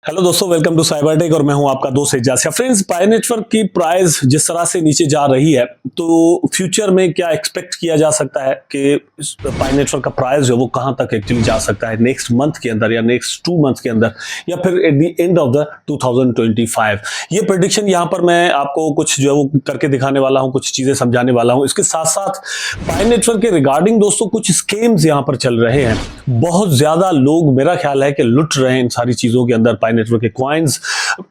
Hello दोस्तों, welcome to cyber tech और मैं हूं आपका दोस्त एजाज। फ्रेंड्स, पाई नेटवर्क की प्राइस जिस तरह से नीचे जा रही है तो फ्यूचर में क्या एक्सपेक्ट किया जा सकता है कि पाई नेटवर्क का प्राइस जो वो कहां तक एक्चुअली जा सकता है नेक्स्ट मंथ के अंदर या नेक्स्ट 2 मंथ के अंदर या फिर at the end of the 2025। ये प्रेडिक्शन यहां पर मैं आपको कुछ जो है वो करके दिखाने वाला हूं, कुछ चीजें समझाने वाला हूं। इसके साथ साथ पाई नेटवर्क के रिगार्डिंग दोस्तों कुछ स्कीम्स यहां पर चल रहे हैं। बहुत ज्यादा लोग, मेरा ख्याल है कि लुट रहे हैं इन सारी चीजों के अंदर। पाई नेटवर्क के कॉइन्स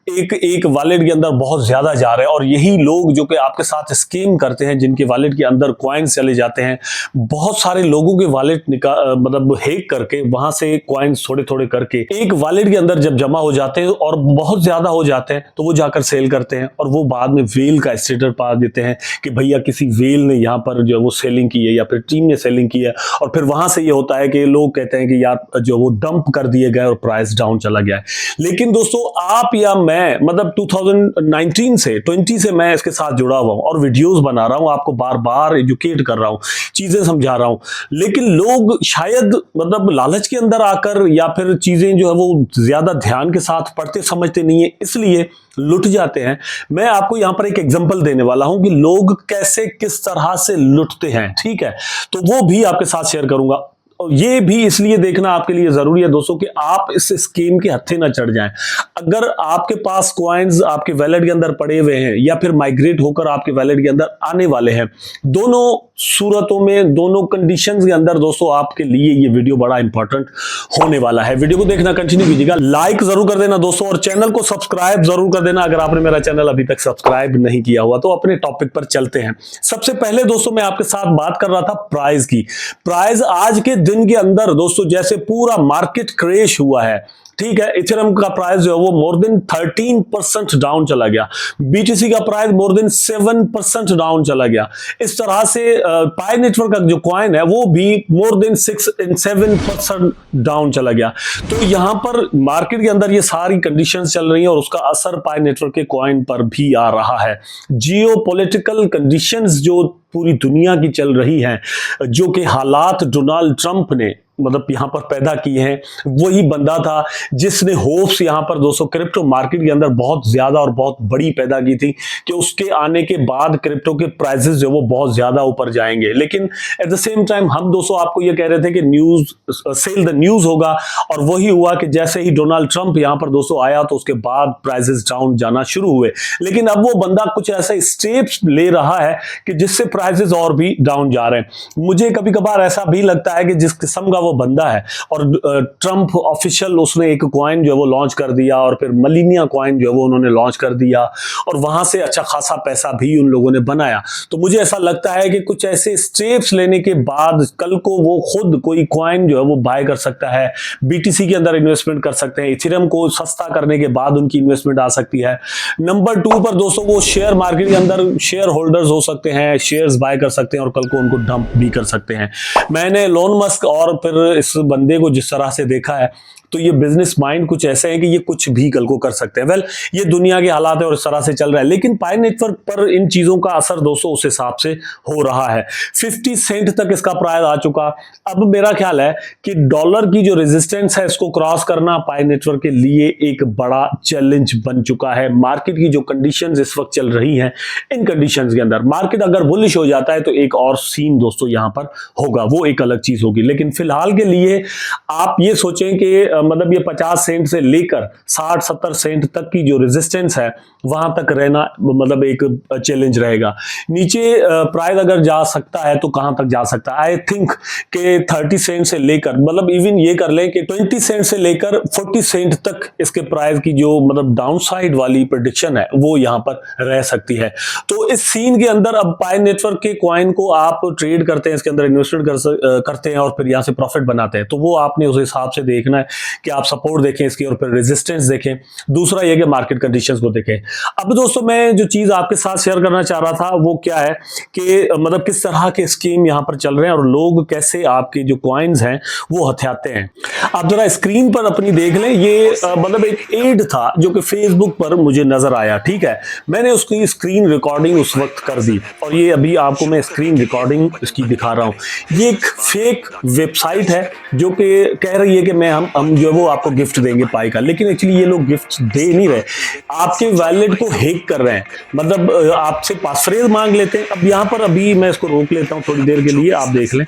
एक वॉलेट के अंदर बहुत ज्यादा जा रहे हैं और यही लोग जो कि आपके साथ स्कीम करते हैं, जिनके वॉलेट के अंदर कॉइन्स चले जाते हैं, बहुत सारे लोगों के वॉलेट मतलब हैक करके वहां से कॉइन्स थोड़े थोड़े करके एक वॉलेट के अंदर जब जमा हो जाते हैं और बहुत ज्यादा हो जाते हैं तो वो जाकर सेल करते हैं और वो बाद में वेल का स्टेटस पा देते हैं कि भैया किसी वेल ने यहाँ पर जो वो सेलिंग की है या फिर टीम ने सेलिंग की है। और फिर वहां से ये होता है कि लोग कहते हैं कि यार जो वो डंप कर दिए गए और प्राइस डाउन चला गया है। लेकिन दोस्तों आप या मैं, मतलब 2019 से 20 से मैं इसके साथ जुड़ा हुआ हूं और वीडियोस बना रहा हूं, आपको बार बार एजुकेट कर रहा हूं, चीजें समझा रहा हूं। लेकिन लोग शायद मतलब लालच के अंदर आकर या फिर चीजें जो है वो ज्यादा ध्यान के साथ पढ़ते समझते नहीं है, इसलिए लुट जाते हैं। मैं आपको यहां पर एक एग्जांपल देने वाला हूं कि लोग कैसे किस तरह से लुटते हैं, ठीक है? तो वो भी आपके साथ शेयर करूंगा। और ये भी इसलिए देखना आपके लिए जरूरी है दोस्तों कि आप इस स्कीम के हत्थे ना चढ़ जाएं। अगर आपके पास कॉइन्स आपके वैलेट के अंदर पड़े हुए हैं या फिर माइग्रेट होकर आपके वैलेट के अंदर आने वाले हैं, दोनों सूरतों में, दोनों कंडीशंस के अंदर दोस्तों आपके लिए ये वीडियो बड़ा इंपॉर्टेंट होने वाला है। वीडियो को देखना कंटिन्यू कीजिएगा, लाइक जरूर कर देना दोस्तों और चैनल को सब्सक्राइब जरूर कर देना अगर आपने मेरा चैनल अभी तक सब्सक्राइब नहीं किया हुआ। तो अपने टॉपिक पर चलते हैं। सबसे पहले दोस्तों मैं आपके साथ बात कर रहा था प्राइस की। प्राइस आज के दिन के अंदर दोस्तों जैसे पूरा मार्केट क्रैश हुआ है, ठीक है, इथेरियम का प्राइस जो है वो मोर देन 13% डाउन चला गया, बीटीसी का प्राइस मोर देन 7% डाउन चला गया। इस तरह से पाई नेटवर्क का जो कॉइन है वो भी मोर देन 6 and 7% डाउन चला गया। तो यहां पर मार्केट के अंदर ये सारी कंडीशंस चल रही हैं और उसका असर पाई नेटवर्क के कॉइन पर भी आ रहा है। जियोपॉलिटिकल कंडीशंस जो पूरी दुनिया की चल रही हैं, जो कि हालात डोनाल्ड ट्रंप ने मतलब यहां पर पैदा किए हैं, वही बंदा था जिसने होप्स यहां पर दोस्तों क्रिप्टो मार्केट के अंदर बहुत ज्यादा और बहुत बड़ी पैदा की थी कि उसके आने के बाद क्रिप्टो के प्राइसेस जो वो बहुत ज्यादा ऊपर जाएंगे। लेकिन एट द सेम टाइम हम दोस्तों आपको ये कह रहे थे कि न्यूज सेल द न्यूज होगा और वही हुआ कि जैसे ही डोनाल्ड ट्रंप यहां पर दोस्तों आया तो उसके बाद प्राइसेस डाउन जाना शुरू हुए। लेकिन अब वो बंदा कुछ ऐसा स्टेप्स ले रहा है कि जिससे प्राइसेस और भी डाउन जा रहे हैं। मुझे कभी कभार ऐसा भी लगता है कि जिस किस्म का वो बंदा है और ट्रंप ऑफिशियल, उसने एक कॉइन जो है वो लॉन्च कर दिया और फिर मलीनिया कॉइन जो है वो उन्होंने लॉन्च कर दिया और वहां से अच्छा खासा पैसा भी उन लोगों ने बनाया। तो मुझे ऐसा लगता है कि कुछ ऐसे स्टेप्स लेने के बाद कल को वो खुद कोई कॉइन जो है वो बाय कर सकता है, बीटीसी के अंदर इन्वेस्टमेंट कर सकते हैं, इथेरियम को सस्ता करने के बाद उनकी इन्वेस्टमेंट आ सकती है। नंबर 2 पर दोस्तों वो शेयर मार्केट के अंदर शेयर होल्डर्स हो सकते हैं, शेयर्स बाय कर सकते हैं और कल को उनको डंप भी कर सकते हैं। मैंने एलोन मस्क और फिर इस बंदे को जिस तरह से देखा है तो ये बिजनेस माइंड कुछ ऐसे है कि ये कुछ भी कल को कर सकते हैं। वेल, ये दुनिया के हालात है और इस तरह से चल रहा है। लेकिन पाई नेटवर्क पर इन चीजों का असर दोस्तों उस हिसाब से हो रहा है। 50 सेंट तक इसका प्राइस आ चुका। अब मेरा ख्याल है कि डॉलर की जो रेजिस्टेंस है इसको क्रॉस करना पाई नेटवर्क के लिए एक बड़ा चैलेंज बन चुका है। मार्केट की जो कंडीशंस इस वक्त चल रही हैं, इन कंडीशंस के अंदर मार्केट अगर बुलिश हो जाता है तो एक और सीन दोस्तों यहां पर होगा, वो एक अलग चीज होगी। लेकिन फिलहाल के लिए आप ये सोचें कि मतलब ये 50 सेंट से लेकर 60-70 सेंट तक की जो रेजिस्टेंस है वहां तक रहना मतलब एक चैलेंज रहेगा। नीचे प्राइस अगर जा सकता है तो कहां तक जा सकता है? आई थिंक कि 30 सेंट से लेकर, मतलब इवन ये कर लें कि 20 सेंट से लेकर 40 सेंट तक इसके प्राइस की जो मतलब डाउनसाइड वाली प्रेडिक्शन है वो यहां पर रह सकती है। तो इस सीन के अंदर अब पाई नेटवर्क के कॉइन को आप ट्रेड करते हैं, इसके अंदर इन्वेस्टमेंट करते हैं और फिर यहां से प्रॉफिट बनाते हैं, तो वो आपने उस हिसाब से देखना है कि आप सपोर्ट देखें इसकी और फिर रेजिस्टेंस देखें। दूसरा यह कि मार्केट कंडीशंस को देखें। अब दोस्तों मैं जो चीज आपके साथ शेयर करना चाह रहा था वो क्या है कि मतलब किस तरह के स्कीम यहां पर चल रहे हैं और लोग कैसे आपके जो कॉइन्स हैं वो हथियाते हैं। आप जरा स्क्रीन पर अपनी देख लें। ये मतलब एक एड था जो कि फेसबुक पर मुझे नजर आया, ठीक है। मैंने उसकी स्क्रीन रिकॉर्डिंग उस वक्त कर दी और ये अभी आपको मैं स्क्रीन रिकॉर्डिंग इसकी दिखा रहा हूं। ये एक फेक वेबसाइट है जो कि कह रही है कि हम जो है वो आपको गिफ्ट देंगे पाई का, लेकिन एक्चुअली ये लोग गिफ्ट दे नहीं रहे, आपके वैलेट को हैक कर रहे हैं। मतलब आपसे पासफ्रेज मांग लेते हैं। अब यहाँ पर अभी मैं इसको रोक लेता हूँ थोड़ी देर के लिए, आप देख लें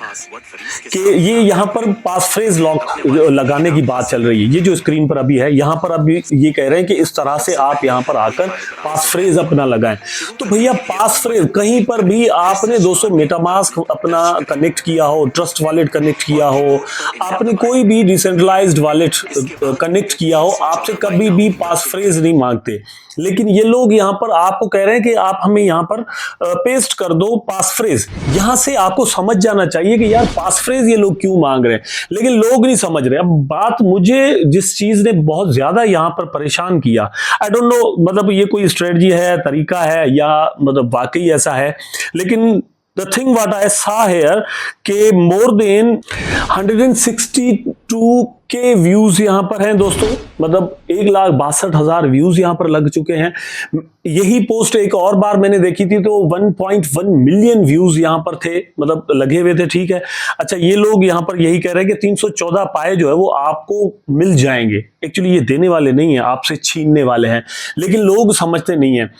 कि ये यहाँ पर पासफ्रेज लॉक लगाने की बात चल रही है। ये जो स्क्रीन पर अभी है, यहाँ पर अभी ये कह रहे हैं कि इस तरह से आप यहाँ पर आकर पासफ्रेज अपना लगाएं। तो भैया पासफ्रेज कहीं पर भी आपने दोस्तों मेटामास्क अपना कनेक्ट किया हो, ट्रस्ट वॉलेट कनेक्ट किया हो, आपने कोई भी डिसेंट्रलाइज्ड वॉलेट कनेक्ट किया हो, आपसे कभी भी पासफ्रेज नहीं मांगते। लेकिन ये लोग यहाँ पर आपको कह रहे हैं कि आप हमें यहाँ पर पेस्ट कर दो पासफ्रेज। यहां से आपको समझ जाना चाहिए कि यार पासफ्रेज ये लोग क्यों मांग रहे हैं, लेकिन लोग नहीं समझ रहे। अब बात मुझे जिस चीज ने बहुत ज्यादा यहाँ पर परेशान किया, आई डोंट नो मतलब ये कोई स्ट्रेटजी है, तरीका है, या मतलब वाकई ऐसा है, लेकिन The thing what I saw here कि more than 162K व्यूज यहां पर हैं दोस्तों, मतलब 1,62,000 व्यूज यहां पर लग चुके हैं। यही पोस्ट एक और बार मैंने देखी थी तो 1.1 मिलियन व्यूज यहां पर थे, मतलब लगे हुए थे, ठीक है। अच्छा, ये लोग यहां पर यही कह रहे हैं कि 314 पाए जो है वो आपको मिल जाएंगे। एक्चुअली ये देने वाले नहीं है, आपसे छीनने वाले हैं, लेकिन लोग समझते नहीं है।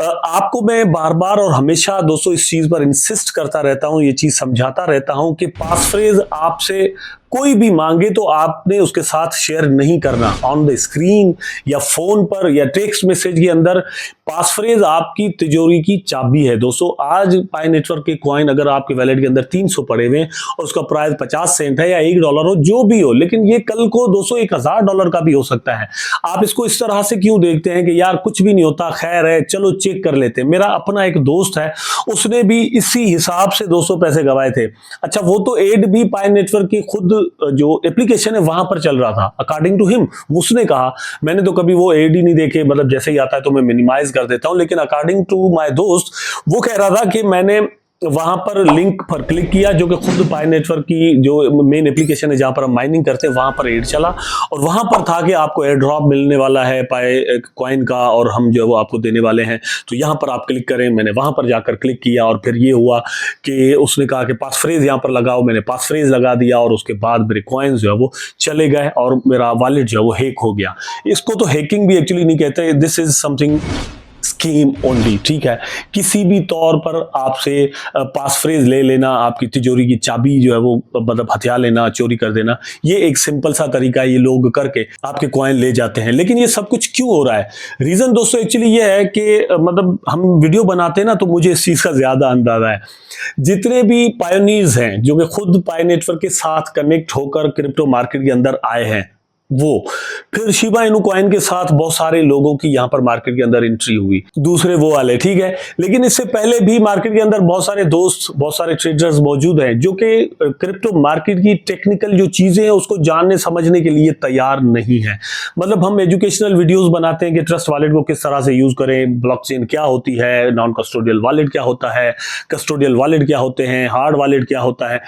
आपको मैं बार बार और हमेशा दोस्तों इस चीज पर इंसिस्ट करता रहता हूं, ये चीज समझाता रहता हूं कि पासफ्रेज आपसे कोई भी मांगे तो आपने उसके साथ शेयर नहीं करना ऑन द स्क्रीन या फोन पर या टेक्स्ट मैसेज के अंदर। पासफ्रेज आपकी तिजोरी की चाबी है दोस्तों। आज पाई नेटवर्क के कॉइन अगर आपके वैलेट के अंदर 300 पड़े हुए हैं और उसका प्राइस 50 सेंट है या $1 हो, जो भी हो, लेकिन ये कल को दोस्तों $1,000 का भी हो सकता है। आप इसको इस तरह से क्यों देखते हैं कि यार कुछ भी नहीं होता, खैर है, चलो चेक कर लेते हैं। मेरा अपना एक दोस्त है, उसने भी इसी हिसाब से 200 पैसे गवाए थे। अच्छा, वो तो एड भी पाई नेटवर्क की खुद जो एप्लीकेशन है वहां पर चल रहा था अकॉर्डिंग टू हिम। उसने कहा, मैंने तो कभी वो एड ही नहीं देखे, मतलब जैसे ही आता है तो मैं मिनिमाइज कर देता हूं, लेकिन अकॉर्डिंग टू माय दोस्त वो कह रहा था कि मैंने वहां पर लिंक पर क्लिक किया जो कि खुद पाई नेटवर्क की जो मेन एप्लीकेशन है जहां पर हम माइनिंग करते हैं, वहां पर एड चला और वहां पर था कि आपको एयर ड्रॉप मिलने वाला है पाई कॉइन का और हम जो है वो आपको देने वाले हैं, तो यहां पर आप क्लिक करें। मैंने वहां पर जाकर क्लिक किया और फिर ये हुआ कि उसने कहा कि पासफ्रेज यहां पर लगाओ, मैंने पासफ्रेज लगा दिया और उसके बाद मेरे कॉइन्स जो है वो चले गए और मेरा वॉलेट जो है वो हैक हो गया। इसको तो हैकिंग भी एक्चुअली नहीं कहते, this is something scheme only, ठीक है। किसी भी तौर पर आपसे पासफ्रेज ले लेना, आपकी तिजोरी की चाबी जो है वो मतलब हथिया लेना, चोरी कर देना, ये एक सिंपल सा तरीका है, ये लोग करके आपके कॉइन ले जाते हैं। लेकिन ये सब कुछ क्यों हो रहा है? रीजन दोस्तों एक्चुअली ये है कि मतलब हम वीडियो बनाते हैं ना, तो मुझे इस चीज का ज्यादा अंदाजा है। जितने भी पायोनियर्स हैं जो कि खुद पाई नेटवर्क के साथ कनेक्ट होकर क्रिप्टो मार्केट के अंदर आए हैं, वो फिर शिबा इनू कॉइन के साथ बहुत सारे लोगों की यहां पर मार्केट के अंदर एंट्री हुई, दूसरे वो वाले, ठीक है। लेकिन इससे पहले भी मार्केट के अंदर बहुत सारे दोस्त, बहुत सारे ट्रेडर्स मौजूद हैं जो कि क्रिप्टो मार्केट की टेक्निकल जो चीजें हैं उसको जानने समझने के लिए तैयार नहीं है। मतलब हम एजुकेशनल वीडियोस बनाते हैं कि ट्रस्ट वॉलेट को किस तरह से यूज करें, ब्लॉकचेन क्या होती है, नॉन कस्टोडियल वॉलेट क्या होता है, कस्टोडियल वॉलेट क्या होते हैं, हार्ड वॉलेट क्या होता है।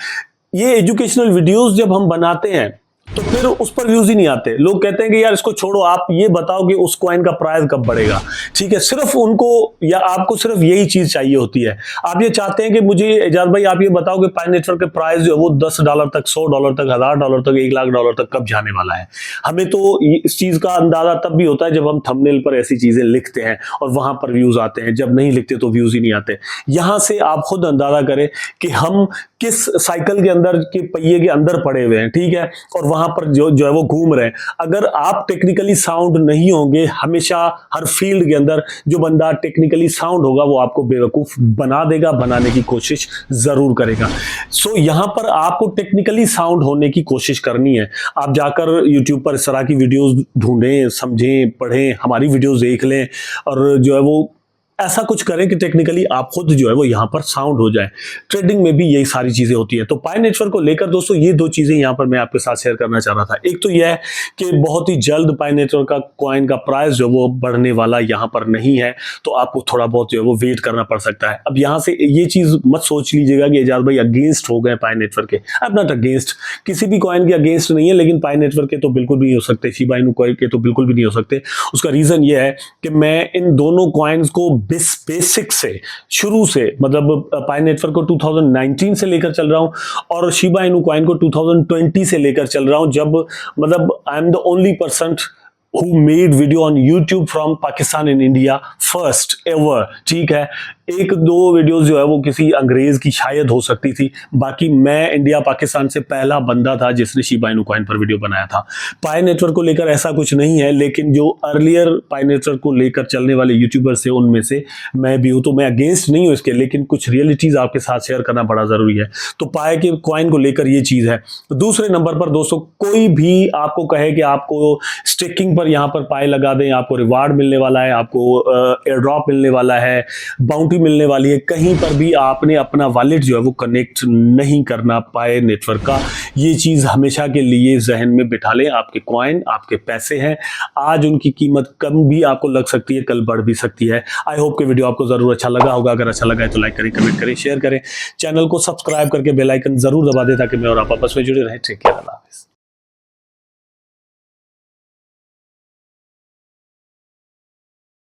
ये एजुकेशनल वीडियोस जब हम बनाते हैं तो फिर उस पर व्यूज ही नहीं आते। लोग कहते हैं कि यार इसको छोड़ो, आप ये बताओ कि उस कॉइन का प्राइस कब बढ़ेगा, ठीक है। सिर्फ उनको या आपको सिर्फ यही चीज चाहिए होती है। आप ये चाहते हैं कि मुझे एजाज भाई आप ये बताओ कि पाई नेटवर्क के प्राइस जो है वो $10 तक, $100 तक, $1000 तक, $1,00,000 तक कब जाने वाला है। हमें तो इस चीज का अंदाजा तब भी होता है जब हम थंबनेल पर ऐसी चीजें लिखते हैं और वहां पर व्यूज आते हैं। जब नहीं लिखते तो व्यूज ही नहीं आते। यहां से आप खुद अंदाजा करें कि हम किस साइकिल के अंदर के पहिए के अंदर पड़े हुए हैं, ठीक है, और वहां पर जो है वो घूम रहे हैं। अगर आप टेक्निकली साउंड नहीं होंगे, हमेशा हर फील्ड के अंदर जो बंदा टेक्निकली साउंड होगा वो आपको बेवकूफ बना देगा, बनाने की कोशिश जरूर करेगा। सो यहां पर आपको टेक्निकली साउंड होने की कोशिश करनी है। आप जाकर यूट्यूब पर इस तरह की वीडियोस ढूंढें, समझें, पढ़ें, हमारी वीडियोस देख लें और जो है वो ऐसा कुछ करें कि टेक्निकली आप खुद जो है वो यहां पर साउंड हो जाए। ट्रेडिंग में भी यही सारी चीजें होती है। तो पाई नेटवर्क को लेकर दोस्तों ये दो चीजें यहां पर मैं आपके साथ शेयर करना चाह रहा था। एक तो यह है कि बहुत ही जल्द पाई नेटवर्क का कॉइन का प्राइस जो वो बढ़ने वाला यहां पर नहीं है, तो आपको थोड़ा बहुत जो है वो वेट करना पड़ सकता है। अब यहां से ये चीज मत सोच लीजिएगा कि एजाज भाई अगेंस्ट हो गए पाई नेटवर्क के। आई एम नॉट अगेंस्ट, किसी भी कॉइन के अगेंस्ट नहीं है, लेकिन पाई नेटवर्क के तो बिल्कुल भी नहीं हो सकते, शिबा इनू कॉइन के तो बिल्कुल भी नहीं हो सकते। उसका रीजन ये है कि मैं इन दोनों कॉइन्स को बेसिक से शुरू से, मतलब पाई नेटवर्क को 2019 से लेकर चल रहा हूं और शिबा इनू कॉइन को 2020 से लेकर चल रहा हूं, जब मतलब I am the only person who made video on YouTube from Pakistan in India first ever, ठीक है। एक दो वीडियोस जो है वो किसी अंग्रेज की शायद हो सकती थी, बाकी मैं इंडिया पाकिस्तान से पहला बंदा था जिसने शिबा इनू कॉइन पर वीडियो बनाया था। पाई नेटवर्क को लेकर ऐसा कुछ नहीं है, लेकिन जो अर्लियर पाई नेटवर्क को लेकर चलने वाले यूट्यूबर्स थे उनमें से मैं भी हूं, तो मैं अगेंस्ट नहीं हूं इसके, लेकिन कुछ रियलिटीज आपके साथ शेयर करना बड़ा जरूरी है। तो पाई के कॉइन को लेकर ये चीज है। दूसरे नंबर पर दोस्तों, कोई भी आपको कहे कि आपको स्टेकिंग पर यहां पर पाई लगा दें, आपको रिवार्ड मिलने वाला है, आपको एयर ड्रॉप मिलने वाला है, बाउंटी मिलने वाली है, कहीं पर भी आपने अपना वॉलेट जो है वो कनेक्ट नहीं करना पाई नेटवर्क का। ये चीज हमेशा के लिए जहन में बिठा लें। आपके कॉइन, आपके पैसे हैं, आज उनकी कीमत कम भी आपको लग सकती है, कल बढ़ भी सकती है। आई होप कि वीडियो आपको जरूर अच्छा लगा होगा। अगर अच्छा लगा है तो लाइक करें, कमेंट करें, शेयर करें, चैनल को सब्सक्राइब करके बेल आइकन जरूर दबा दें ताकि मैं और आप आपस में जुड़े रहें। Take care.